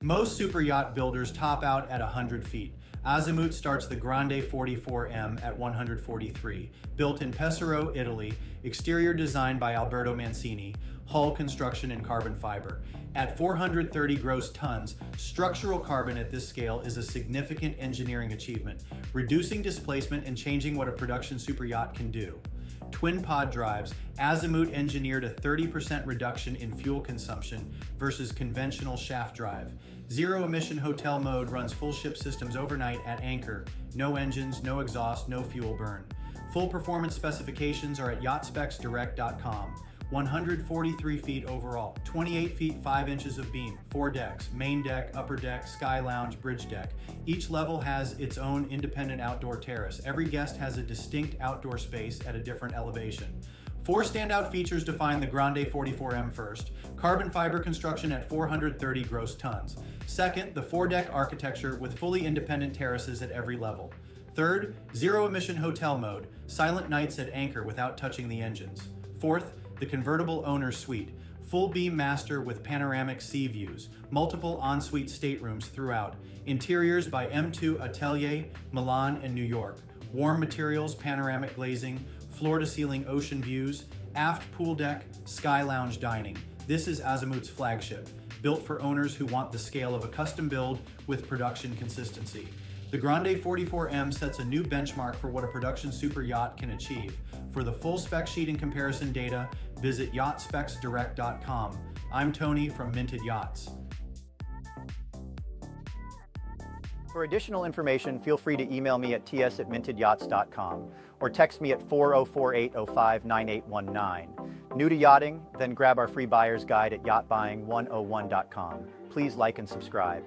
Most super yacht builders top out at 100 feet. Azimut starts the Grande 44M at 143. Built in Pesaro, Italy, exterior designed by Alberto Mancini, hull construction in carbon fiber. At 430 gross tons, structural carbon at this scale is a significant engineering achievement, reducing displacement and changing what a production super yacht can do. Twin pod drives, Azimut engineered a 30% reduction in fuel consumption versus conventional shaft drive. Zero-emission hotel mode runs full ship systems overnight at anchor. No engines, no exhaust, no fuel burn. Full performance specifications are at yachtspecsdirect.com. 143 feet overall, 28 feet 5 inches of beam, 4 decks, main deck, upper deck, sky lounge, bridge deck. Each level has its own independent outdoor terrace. Every guest has a distinct outdoor space at a different elevation. 4 standout features define the Grande 44M. First, carbon fiber construction at 430 gross tons. Second, the 4-deck architecture with fully independent terraces at every level. Third, zero-emission hotel mode, silent nights at anchor without touching the engines. Fourth, the convertible owner's suite, full beam master with panoramic sea views, multiple ensuite staterooms throughout, interiors by M2 Atelier, Milan and New York, warm materials, panoramic glazing, floor-to-ceiling ocean views, aft pool deck, sky lounge dining. This is Azimut's Flagship, built for owners who want the scale of a custom build with production consistency. The Grande 44M sets a new benchmark for what a production super yacht can achieve. For the full spec sheet and comparison data, visit yachtspecsdirect.com. I'm Tony from Minted Yachts. For additional information, feel free to email me at ts@mintedyachts.com or text me at 404-805-9819. New to yachting? Then grab our free buyer's guide at yachtbuying101.com. Please like and subscribe.